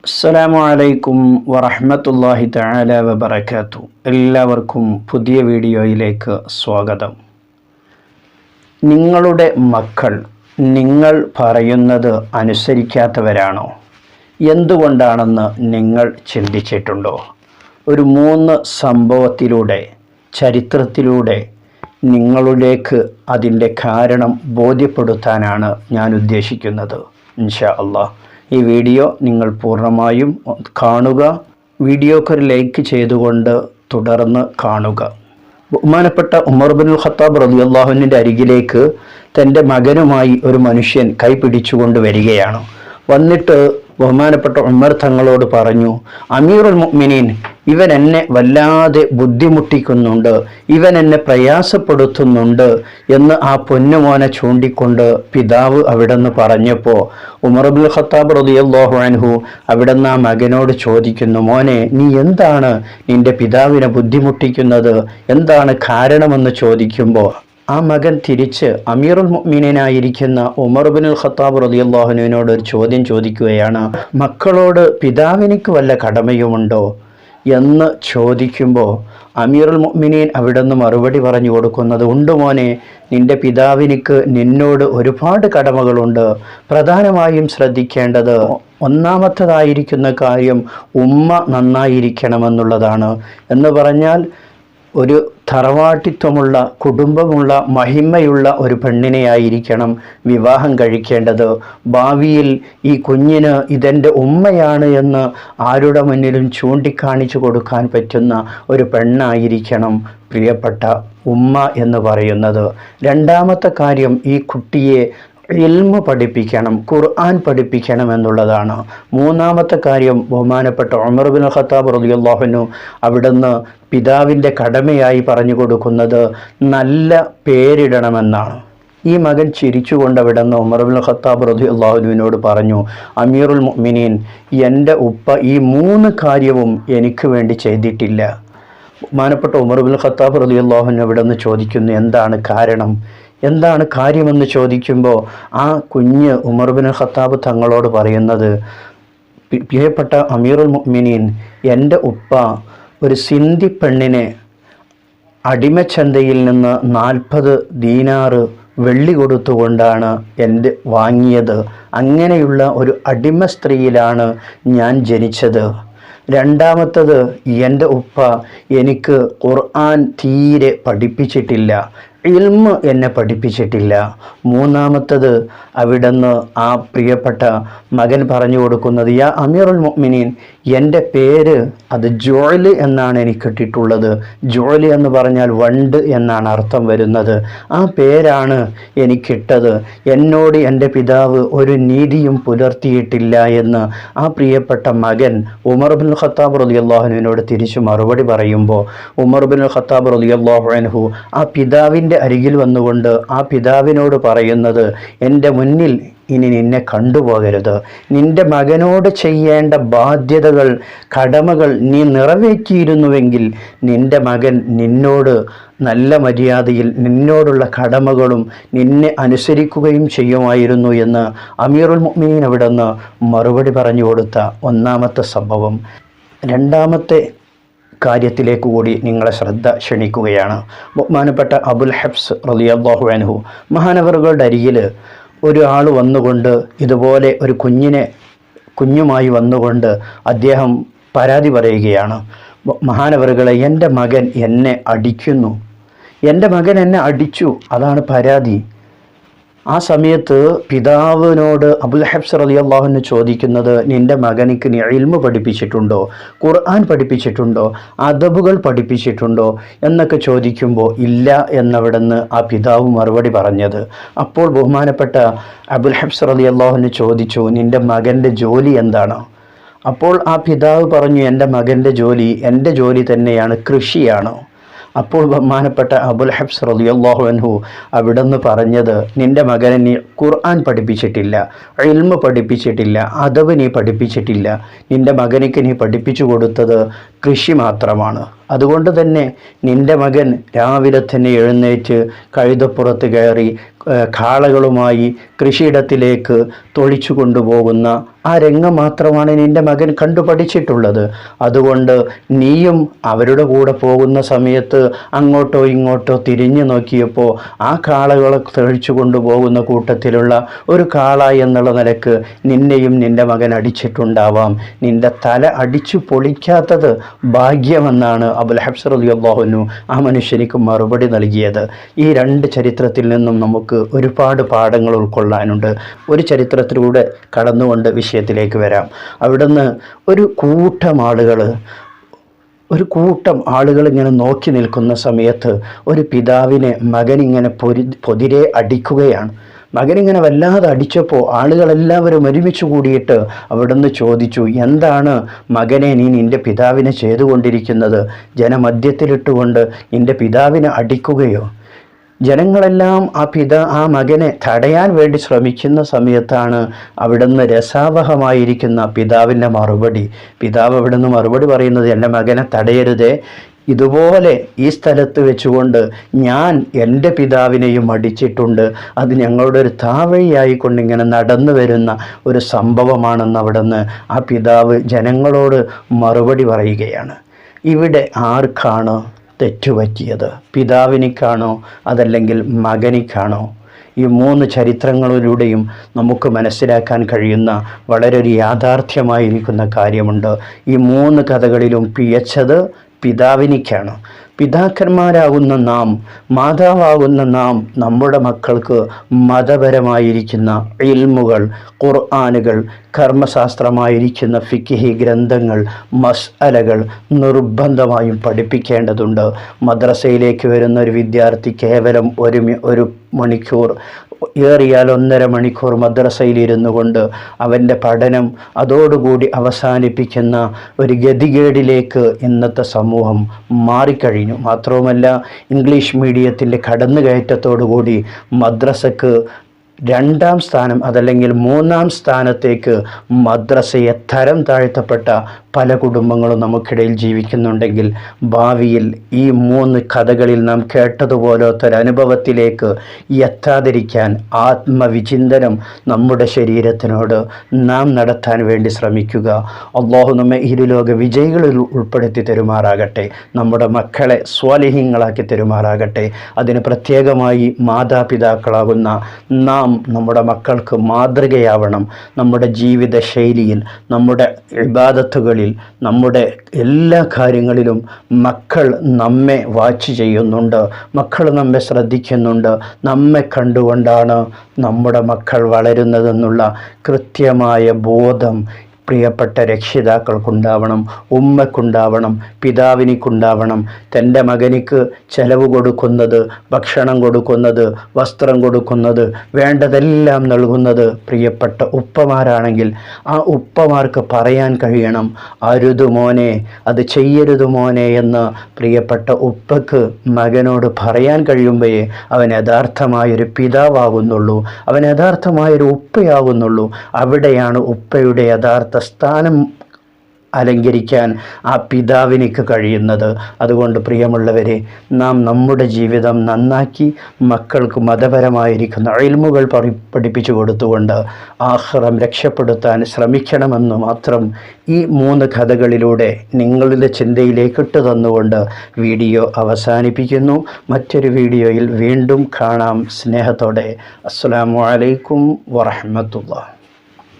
അസ്സലാമു അലൈക്കും വറഹ്മത്തുള്ളാഹി തആല വബറകാതുഹു. എല്ലാവർക്കും പുതിയ വീഡിയോയിലേക്ക് സ്വാഗതം. നിങ്ങളുടെ മക്കൾ നിങ്ങൾ പറയുന്നത് അനുസരിക്കാത്തവരാണോ? എന്തുകൊണ്ടാണെന്ന് നിങ്ങൾ ചിന്തിച്ചിട്ടുണ്ടോ? ഒരു 3 സംഭവത്തിലൂടെ, ചരിത്രത്തിലൂടെ നിങ്ങളിലേക്ക് അതിൻ്റെ കാരണം ബോധ്യപ്പെടുത്താനാണ് ഞാൻ ഉദ്ദേശിക്കുന്നത്. ഇൻഷാ അല്ലാഹ് ഈ വീഡിയോ നിങ്ങൾ പൂർണ്ണമായും കാണുക. വീഡിയോക്ക് ഒരു ലൈക്ക് ചെയ്തുകൊണ്ട് തുടർന്ന് കാണുക. ബഹുമാനപ്പെട്ട ഉമർ ഇബ്നുൽ ഖത്താബ് റളിയല്ലാഹു അൻഹുവിൻ്റെ അരികിലേക്ക് തൻ്റെ മകനുമായി ഒരു മനുഷ്യൻ കൈ പിടിച്ചുകൊണ്ട് വരികയാണ്. വന്നിട്ട് ബഹുമാനപ്പെട്ട ഉമർ തങ്ങളോട് പറഞ്ഞു, അമീറുൽ മുഅ്മിനീൻ, ഇവൻ എന്നെ വല്ലാതെ ബുദ്ധിമുട്ടിക്കുന്നുണ്ട്, ഇവൻ എന്നെ പ്രയാസപ്പെടുത്തുന്നുണ്ട് എന്ന് ആ പൊന്നുമോനെ ചൂണ്ടിക്കൊണ്ട് പിതാവ് അവിടുന്ന് പറഞ്ഞപ്പോൾ ഉമർ ഇബ്നുൽ ഖത്താബ് റളിയല്ലാഹു അൻഹു അവിടുന്ന് ആ മകനോട് ചോദിക്കുന്നു, മോനെ, നീ എന്താണ് നിന്റെ പിതാവിനെ ബുദ്ധിമുട്ടിക്കുന്നത്, എന്താണ് കാരണമെന്ന് ചോദിക്കുമ്പോൾ ആ മകൻ തിരിച്ച് അമീറുൽ മുഅ്മിനീനായിരിക്കുന്ന ഉമർ ഇബ്നുൽ ഖത്താബ് റളിയല്ലാഹു അൻഹുവിനോട് ഒരു ചോദ്യം ചോദിക്കുകയാണ്. മക്കളോട് പിതാവിനിക്ക് വല്ല കടമയുമുണ്ടോ എന്ന് ചോദിക്കുമ്പോൾ അമീറുൽ മുഅ്മിനീൻ അവിടുന്ന് മറുപടി പറഞ്ഞു കൊടുക്കുന്നത്, ഉണ്ട് മോനെ, നിന്റെ പിതാവിനിക്ക് നിന്നോട് ഒരുപാട് കടമകളുണ്ട്. പ്രധാനമായും ശ്രദ്ധിക്കേണ്ടത് ഒന്നാമത്തേതായിരിക്കുന്ന കാര്യം ഉമ്മ നന്നായിരിക്കണമെന്നുള്ളതാണ്. എന്ന് പറഞ്ഞാൽ ഒരു തറവാട്ടിത്വമുള്ള, കുടുംബമുള്ള, മഹിമയുള്ള ഒരു പെണ്ണിനെയായിരിക്കണം വിവാഹം കഴിക്കേണ്ടത്. ഭാവിയിൽ ഈ കുഞ്ഞിന് ഇതെൻ്റെ ഉമ്മയാണ് എന്ന് ആരുടെ മുന്നിലും ചൂണ്ടിക്കാണിച്ചു കൊടുക്കാൻ പറ്റുന്ന ഒരു പെണ്ണായിരിക്കണം പ്രിയപ്പെട്ട ഉമ്മ എന്ന് പറയുന്നത്. രണ്ടാമത്തെ കാര്യം, ഈ കുട്ടിയെ ഇൽമു പഠിപ്പിക്കണം, ഖുർആൻ പഠിപ്പിക്കണം എന്നുള്ളതാണ്. മൂന്നാമത്തെ കാര്യം, ബഹുമാനപ്പെട്ട ഉമർ ഇബ്നുൽ ഖത്താബ് റളിയല്ലാഹു അൻഹു അവിടുന്ന് പിതാവിൻ്റെ കടമയായി പറഞ്ഞു കൊടുക്കുന്നത് നല്ല പേരിടണമെന്നാണ്. ഈ മകൻ ചിരിച്ചുകൊണ്ട് അവിടുന്ന് ഉമർ ഇബ്നുൽ ഖത്താബ് റളിയല്ലാഹു അൻഹുവിനോട് പറഞ്ഞു, അമീറുൽ മുഅ്മിനീൻ, എൻ്റെ ഉപ്പ ഈ 3 കാര്യവും എനിക്ക് വേണ്ടി ചെയ്തിട്ടില്ല. ബഹുമാനപ്പെട്ട ഉമർ ഇബ്നുൽ ഖത്താബ് റളിയല്ലാഹു അൻഹു അവിടുന്ന് ചോദിക്കുന്നു, എന്താണ് കാരണം, എന്താണ് കാര്യമെന്ന് ചോദിക്കുമ്പോൾ ആ കുഞ്ഞ് ഉമർ ഇബ്നുൽ ഖത്താബ് തങ്ങളോട് പറയുന്നത്, പ്രിയപ്പെട്ട അമീറുൽ മുഅ്മിനീൻ, എൻ്റെ ഉപ്പ ഒരു സിന്ധി പെണ്ണിനെ അടിമച്ചന്തയിൽ നിന്ന് 40 ദീനാറ് വെള്ളി കൊടുത്തുകൊണ്ടാണ് എൻ്റെ വാങ്ങിയത്. അങ്ങനെയുള്ള ഒരു അടിമ സ്ത്രീയിലാണ് ഞാൻ ജനിച്ചത്. രണ്ടാമത്തത്, എൻ്റെ ഉപ്പ എനിക്ക് ഖുർആൻ തീരെ പഠിപ്പിച്ചിട്ടില്ല, ഇൽമ് എന്നെ പഠിപ്പിച്ചിട്ടില്ല. മൂന്നാമത്തത്, അവിടുന്ന് ആ പ്രിയപ്പെട്ട മകൻ പറഞ്ഞു കൊടുക്കുന്നത്, യാ അമീറുൽ മുഅ്മിനീൻ, എൻ്റെ പേര് അത് ജോലി എന്നാണ് എനിക്ക് കിട്ടിയിട്ടുള്ളത്. ജോലി എന്ന് പറഞ്ഞാൽ വണ്ട് എന്നാണ് അർത്ഥം വരുന്നത്. ആ പേരാണ് എനിക്കിട്ടത്. എന്നോട് എൻ്റെ പിതാവ് ഒരു നീതിയും പുലർത്തിയിട്ടില്ല എന്ന് ആ പ്രിയപ്പെട്ട മകൻ ഉമർ ഇബ്നുൽ ഖത്താബ് റളിയല്ലാഹു അൻഹുവിനോട് തിരിച്ചു മറുപടി പറയുമ്പോൾ ഉമർ ഇബ്നുൽ ഖത്താബ് റളിയല്ലാഹു അൻഹു ആ പിതാവിൻ്റെ അരികിൽ വന്നുകൊണ്ട് ആ പിതാവിനോട് പറയുന്നത്, എൻ്റെ മുന്നിൽ ഇനി നിന്നെ കണ്ടുപോകരുത്. നിന്റെ മകനോട് ചെയ്യേണ്ട ബാധ്യതകൾ, കടമകൾ നീ നിറവേറ്റിയിരുന്നുവെങ്കിൽ നിന്റെ മകൻ നിന്നോട് നല്ല മര്യാദയിൽ നിന്നോടുള്ള കടമകളും നിന്നെ അനുസരിക്കുകയും ചെയ്യുമായിരുന്നു എന്ന് അമീറുൽ മുഅ്മിനീൻ അവിടുന്ന് മറുപടി പറഞ്ഞു കൊടുത്ത ഒന്നാമത്തെ സംഭവം. രണ്ടാമത്തെ കാര്യത്തിലേക്ക് കൂടി നിങ്ങളെ ശ്രദ്ധ ക്ഷണിക്കുകയാണ്. ബഹുമാനപ്പെട്ട അബുൽ ഹബ്സ് റളിയല്ലാഹു അൻഹു മഹാനവറുകളുടെ അരികിൽ ഒരാൾ വന്നുകൊണ്ട് ഇതുപോലെ ഒരു കുഞ്ഞുമായി വന്നുകൊണ്ട് അദ്ദേഹം പരാതി പറയുകയാണ്. മഹാനവറുകളെ, എൻ്റെ മകൻ എന്നെ അടിക്കുന്നു, എൻ്റെ മകൻ എന്നെ അടിച്ചു, അതാണ് പരാതി. ആ സമയത്ത് പിതാവിനോട് അബുൽ ഹബ്സ് റളിയല്ലാഹു അൻഹു ചോദിക്കുന്നത്, നിൻ്റെ മകനിക്ക് നീ ഇൽമു പഠിപ്പിച്ചിട്ടുണ്ടോ, ഖുർആൻ പഠിപ്പിച്ചിട്ടുണ്ടോ, അദബുകൾ പഠിപ്പിച്ചിട്ടുണ്ടോ എന്നൊക്കെ ചോദിക്കുമ്പോൾ ഇല്ല എന്നവിടുന്ന് ആ പിതാവ് മറുപടി പറഞ്ഞത്. അപ്പോൾ ബഹുമാനപ്പെട്ട അബുൽ ഹബ്സ് റളിയല്ലാഹു അൻഹു ചോദിച്ചു, നിൻ്റെ മകൻ്റെ ജോലി എന്താണ്? അപ്പോൾ ആ പിതാവ് പറഞ്ഞു, എൻ്റെ മകൻ്റെ ജോലി എൻ്റെ ജോലി തന്നെയാണ്, കൃഷിയാണ്. അപ്പോൾ ബഹുമാനപ്പെട്ട അബുൽ ഹബ്സ് റളിയല്ലാഹു അൻഹു അവിടുന്ന് പറഞ്ഞത്, നിൻ്റെ മകനെ നീ ഖുർആൻ പഠിപ്പിച്ചിട്ടില്ല, ഇൽമു പഠിപ്പിച്ചിട്ടില്ല, അദബ് നീ പഠിപ്പിച്ചിട്ടില്ല. നിൻ്റെ മകനിക്ക് നീ പഠിപ്പിച്ചു കൊടുത്തത് കൃഷി മാത്രമാണ്. അതുകൊണ്ട് തന്നെ നിൻ്റെ മകൻ രാവിലെ തന്നെ എഴുന്നേറ്റ് കഴുതപ്പുറത്ത് കയറി കാളകളുമായി കൃഷിയിടത്തിലേക്ക് തൊളിച്ചു കൊണ്ടുപോകുന്ന ആ രംഗം മാത്രമാണ് നിൻ്റെ മകൻ കണ്ടു പഠിച്ചിട്ടുള്ളത്. അതുകൊണ്ട് നീയും അവരുടെ കൂടെ പോകുന്ന സമയത്ത് അങ്ങോട്ടോ ഇങ്ങോട്ടോ തിരിഞ്ഞു നോക്കിയപ്പോൾ ആ കാളകളെ തെളിച്ചു കൊണ്ടുപോകുന്ന കൂട്ടത്തിലുള്ള ഒരു കാള എന്നുള്ള നിലക്ക് നിന്നെയും നിൻ്റെ മകൻ അടിച്ചിട്ടുണ്ടാവാം. നിൻ്റെ തല അടിച്ചു പൊളിക്കാത്തത് ഭാഗ്യമെന്നാണ് അബുൽ ഹബ്സ് റളിയല്ലാഹു അൻഹു ആ മനുഷ്യനിക്ക് മറുപടി നൽകിയത്. ഈ രണ്ട് ചരിത്രത്തിൽ നിന്നും നമുക്ക് ഒരുപാട് പാഠങ്ങൾ ഉൾക്കൊള്ളാനുണ്ട്. ഒരു ചരിത്രത്തിലൂടെ കടന്നുകൊണ്ട് വിഷയത്തിലേക്ക് വരാം. അവിടുന്ന് ഒരു കൂട്ടം ആളുകൾ ഇങ്ങനെ നോക്കി നിൽക്കുന്ന സമയത്ത് ഒരു പിതാവിനെ മകനിങ്ങനെ പൊതിരെ അടിക്കുകയാണ്. മകനിങ്ങനെ വല്ലാതെ അടിച്ചപ്പോൾ ആളുകളെല്ലാവരും ഒരുമിച്ച് കൂടിയിട്ട് അവിടുന്ന് ചോദിച്ചു, എന്താണ് മകനെ നീ നിൻ്റെ പിതാവിനെ ചെയ്തുകൊണ്ടിരിക്കുന്നത്? ജനമധ്യത്തിലിട്ടുകൊണ്ട് നിൻ്റെ പിതാവിനെ അടിക്കുകയോ? ജനങ്ങളെല്ലാം ആ മകനെ തടയാൻ വേണ്ടി ശ്രമിക്കുന്ന സമയത്താണ് അവിടുന്ന് രസാവഹമായിരിക്കുന്ന പിതാവിൻ്റെ മറുപടി. പിതാവ് അവിടുന്ന് മറുപടി പറയുന്നത്, എൻ്റെ മകനെ തടയരുതേ, ഇതുപോലെ ഈ സ്ഥലത്ത് വെച്ചുകൊണ്ട് ഞാൻ എൻ്റെ പിതാവിനെയും അടിച്ചിട്ടുണ്ട്. അത് ഞങ്ങളുടെ ഒരു താവഴിയായിക്കൊണ്ട് ഇങ്ങനെ നടന്നു വരുന്ന ഒരു സംഭവമാണെന്ന് അവിടുന്ന് ആ പിതാവ് ജനങ്ങളോട് മറുപടി പറയുകയാണ്. ഇവിടെ ആർക്കാണ് തെറ്റുപറ്റിയത്? പിതാവിനിക്കാണോ അതല്ലെങ്കിൽ മകനിക്കാണോ? ഈ മൂന്ന് ചരിത്രങ്ങളിലൂടെയും നമുക്ക് മനസ്സിലാക്കാൻ കഴിയുന്ന വളരെ ഒരു യാഥാർത്ഥ്യമായിരിക്കുന്ന കാര്യമുണ്ട്. ഈ മൂന്ന് കഥകളിലും പിഴച്ചത് പിതാവിനിക്കാണ്. പിതാക്കന്മാരാകുന്ന നാം, മാതാവാകുന്ന നാം നമ്മുടെ മക്കൾക്ക് മതപരമായിരിക്കുന്ന ഇൽമുകൾ, ഖുർആനുകൾ, കർമ്മശാസ്ത്രമായിരിക്കുന്ന ഫിഖ്ഹി ഗ്രന്ഥങ്ങൾ, മസ്അലകൾ നിർബന്ധമായും പഠിപ്പിക്കേണ്ടതുണ്ട്. മദ്രസയിലേക്ക് വരുന്ന ഒരു വിദ്യാർത്ഥി കേവലം ഒരു മണിക്കൂർ, ഏറിയാൽ 1.5 മണിക്കൂർ മദ്രസയിലിരുന്നു കൊണ്ട് അവൻ്റെ പഠനം അതോടുകൂടി അവസാനിപ്പിക്കുന്ന ഒരു ഗതികേടിലേക്ക് ഇന്നത്തെ സമൂഹം മാറിക്കഴിഞ്ഞു. മാത്രവുമല്ല, ഇംഗ്ലീഷ് മീഡിയത്തിൻ്റെ കടന്നുകയറ്റത്തോടുകൂടി മദ്രസക്ക് 2ാം സ്ഥാനം അതല്ലെങ്കിൽ 3ാം സ്ഥാനത്തേക്ക് മദ്രസയെ തരം താഴ്ത്തപ്പെട്ട പല കുടുംബങ്ങളും നമുക്കിടയിൽ ജീവിക്കുന്നുണ്ടെങ്കിൽ ഭാവിയിൽ ഈ 3 കഥകളിൽ നാം കേട്ടതുപോലത്തൊരനുഭവത്തിലേക്ക് എത്താതിരിക്കാൻ ആത്മവിചിന്തനം നമ്മുടെ ശരീരത്തിനോട് നാം നടത്താൻ വേണ്ടി ശ്രമിക്കുക. അല്ലാഹു നമ്മെ ഇരുലോക വിജയികളിൽ ഉൾപ്പെടുത്തി തരുമാറാകട്ടെ. നമ്മുടെ മക്കളെ സ്വാലിഹീങ്ങളാക്കി തരുമാറാകട്ടെ. അതിന് പ്രത്യേകമായി മാതാപിതാക്കളാകുന്ന നാം നമ്മുടെ മക്കൾക്ക് മാതൃകയാവണം. നമ്മുടെ ജീവിത ശൈലിയിൽ, നമ്മുടെ ഇബാദത്തുകളിൽ, നമ്മുടെ എല്ലാ കാര്യങ്ങളിലും മക്കൾ നമ്മെ വാച്ച് ചെയ്യുന്നുണ്ട്, മക്കൾ നമ്മെ ശ്രദ്ധിക്കുന്നുണ്ട്. നമ്മെ കണ്ടുകൊണ്ടാണ് നമ്മുടെ മക്കൾ വളരുന്നതെന്നുള്ള കൃത്യമായ ബോധം പ്രിയപ്പെട്ട രക്ഷിതാക്കൾക്കുണ്ടാവണം, ഉമ്മക്കുണ്ടാവണം, പിതാവിനിക്കുണ്ടാവണം. തൻ്റെ മകനിക്ക് ചെലവ് കൊടുക്കുന്നത്, ഭക്ഷണം കൊടുക്കുന്നത്, വസ്ത്രം കൊടുക്കുന്നത്, വേണ്ടതെല്ലാം നൽകുന്നത് പ്രിയപ്പെട്ട ഉപ്പമാരാണെങ്കിൽ ആ ഉപ്പമാർക്ക് പറയാൻ കഴിയണം, അരുത് മോനെ, അത് ചെയ്യരുത് മോനെ എന്ന് പ്രിയപ്പെട്ട ഉപ്പക്ക് മകനോട് പറയാൻ കഴിയുമ്പോഴേ അവൻ യഥാർത്ഥമായൊരു പിതാവാകുന്നുള്ളൂ, അവൻ യഥാർത്ഥമായൊരു ഉപ്പയാകുന്നുള്ളൂ. അവിടെയാണ് ഉപ്പയുടെ യഥാർത്ഥ സ്ഥാനം അലങ്കരിക്കാൻ ആ പിതാവിനിക്ക് കഴിയുന്നത്. അതുകൊണ്ട് പ്രിയമുള്ളവരെ, നാം നമ്മുടെ ജീവിതം നന്നാക്കി മക്കൾക്ക് മതപരമായിരിക്കുന്ന ഇൽമുകൾ പഠിപ്പിച്ചു കൊടുത്തുകൊണ്ട് ആഖിറം രക്ഷപ്പെടുത്താൻ ശ്രമിക്കണമെന്ന് മാത്രം ഈ 3 കഥകളിലൂടെ നിങ്ങളുടെ ചിന്തയിലേക്ക് ഇട്ടു തന്നുകൊണ്ട് വീഡിയോ അവസാനിപ്പിക്കുന്നു. മറ്റൊരു വീഡിയോയിൽ വീണ്ടും കാണാം. സ്നേഹത്തോടെ. അസ്സലാമു അലൈക്കും വറഹ്മത്തുള്ളാഹി.